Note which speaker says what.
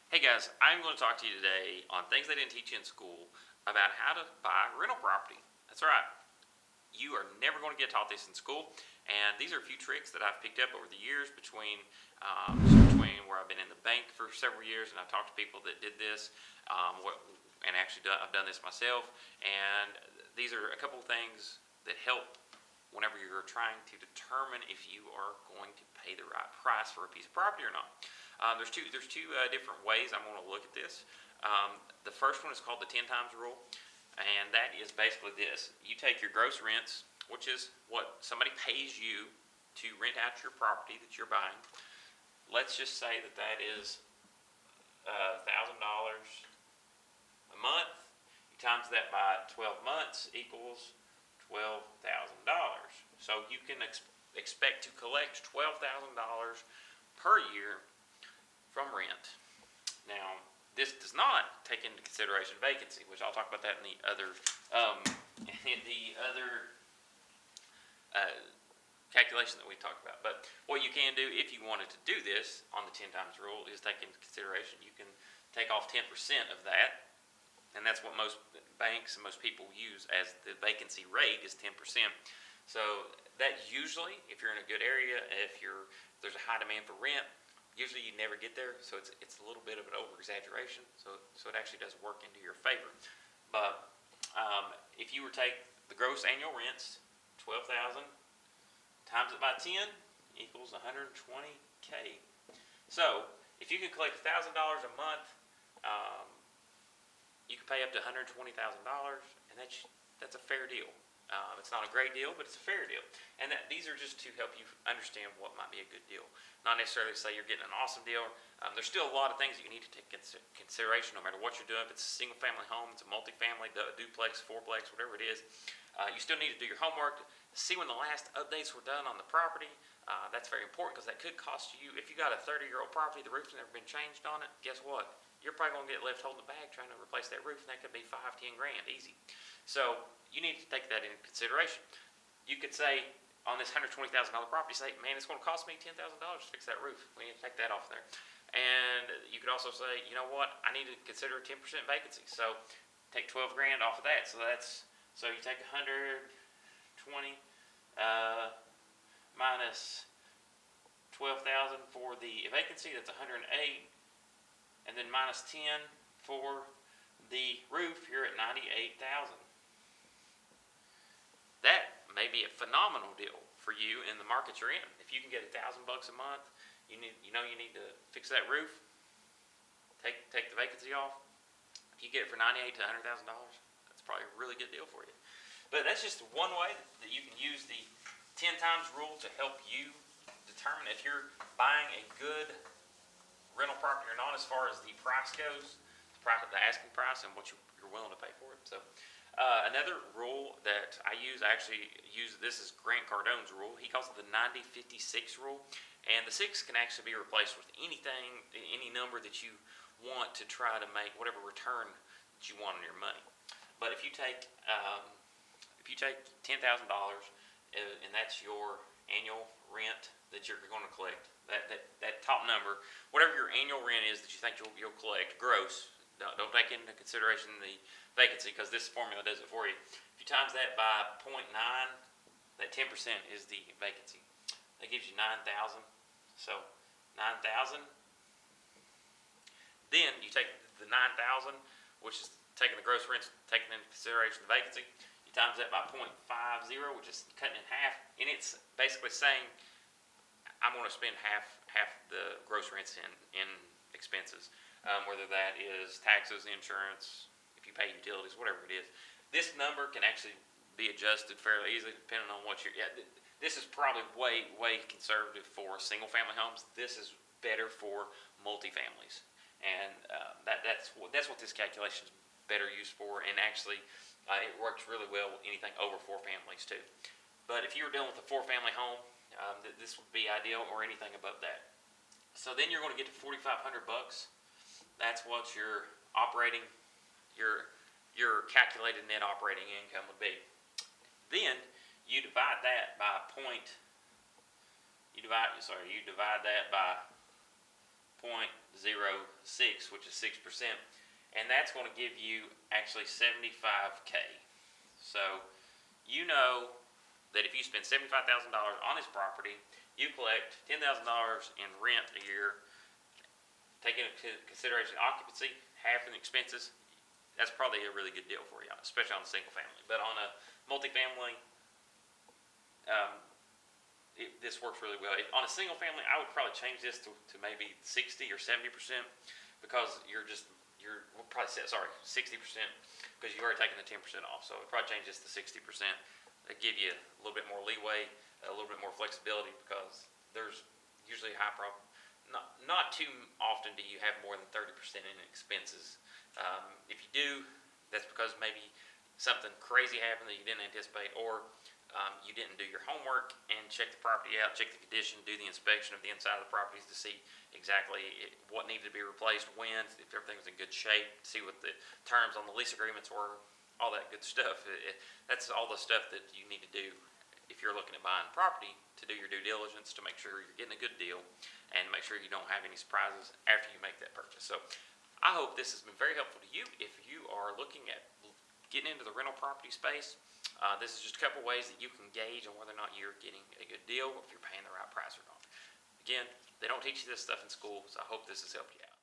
Speaker 1: Hey guys, I'm going to talk to you today on things they didn't teach you in school about how to buy rental property. That's right. You are never going to get taught this in school, and these are a few tricks that I've picked up over the years between where I've been in the bank for several years, and I've talked to people that did this, and actually I've done this myself. And these are a couple of things that help whenever you're trying to determine if you are going to pay the right price for a piece of property or not. There's two different ways I'm going to look at this. The first one is called the 10 times rule, and that is basically this: you take your gross rents, which is what somebody pays you to rent out your property that you're buying. Let's just say that that is $1,000 a month. You times that by 12 months equals $12,000. So you can expect to collect $12,000 per year from rent. Now, this does not take into consideration vacancy, which I'll talk about that in the other uh, calculation that we talked about. But what you can do if you wanted to do this on the 10 times rule is take into consideration you can take off 10% of that, and that's what most banks and most people use as the vacancy rate is 10%. So that usually, if you're in a good area, if there's a high demand for rent, usually you never get there, so it's a little bit of an over-exaggeration, so it actually does work into your favor. But if you were to take the gross annual rents, 12,000, times it by 10 equals 120K. So if you can collect $1,000 a month, um, you can pay up to $120,000, and that's a fair deal. It's not a great deal, but it's a fair deal. And these are just to help you understand what might be a good deal. Not necessarily to say you're getting an awesome deal. There's still a lot of things that you need to take into consideration no matter what you're doing. If it's a single-family home, it's a multifamily, duplex, fourplex, whatever it is. You still need to do your homework, see when the last updates were done on the property. That's very important because that could cost you. If you got a 30-year-old property, the roof's never been changed on it, guess what? You're probably going to get left holding the bag trying to replace that roof, and that could be 5-10 grand easy. So you need to take that into consideration. You could say on this $120,000 property, say, man, it's going to cost me $10,000 to fix that roof. We need to take that off there. And you could also say, you know what, I need to consider a 10% vacancy. So take 12 grand off of that. So you take 120 minus 12,000 for the vacancy, that's 108, and then minus 10 for the roof, you're at 98,000. That may be a phenomenal deal for you in the market you're in. If you can get $1,000 a month, you need to fix that roof, take the vacancy off. If you get it for $98,000 to $100,000, that's probably a really good deal for you. But that's just one way that you can use the 10 times rule to help you determine if you're buying a good rental property or not, as far as the price goes, the asking price, and what you're willing to pay for it. So another rule that I actually use this is Grant Cardone's rule. He calls it the 90-56 rule, and the 6 can actually be replaced with anything, any number that you want to try to make whatever return that you want on your money. But if you take $10,000 and that's your annual rent that you're going to collect, that top number, whatever your annual rent is that you think you'll collect gross. Don't take into consideration the vacancy, because this formula does it for you. If you times that by 0.9, that 10% is the vacancy. That gives you 9,000. So 9,000. Then you take the 9,000, which is taking the gross rents, taking into consideration the vacancy. You times that by 0.50, which is cutting in half, and it's basically saying I'm going to spend half the gross rents in expenses, whether that is taxes, insurance, if you pay utilities, whatever it is. This number can actually be adjusted fairly easily depending on what you're. Yeah, this is probably way conservative for single family homes. This is better for multifamilies, and that's what this calculation is better used for. And actually, it works really well with anything over 4 families too. But if you were dealing with a 4-family home, this would be ideal, or anything above that. So then you're going to get to $4,500. That's what your calculated net operating income would be. Then you divide that by 0.06, which is 6%, and that's going to give you actually 75K. So you know that if you spend $75,000 on this property, you collect $10,000 in rent a year, taking into consideration occupancy, half in expenses. That's probably a really good deal for you, especially on a single family. But on a multifamily, this works really well. On a single family, I would probably change this to maybe 60 or 70%, because we'll probably say, sorry, 60%, because you've already taken the 10% off. So I'd probably change this to 60%. That give you a little bit more leeway, a little bit more flexibility, because there's usually high problem. Not too often do you have more than 30% in expenses. If you do, that's because maybe something crazy happened that you didn't anticipate, or you didn't do your homework and check the property out, check the condition, do the inspection of the inside of the properties to see exactly what needed to be replaced, when, if everything was in good shape, see what the terms on the lease agreements were, all that good stuff. That's all the stuff that you need to do if you're looking at buying property, to do your due diligence, to make sure you're getting a good deal, and make sure you don't have any surprises after you make that purchase. So I hope this has been very helpful to you. If you are looking at getting into the rental property space, this is just a couple ways that you can gauge on whether or not you're getting a good deal, if you're paying the right price or not. Again, they don't teach you this stuff in school, so I hope this has helped you out.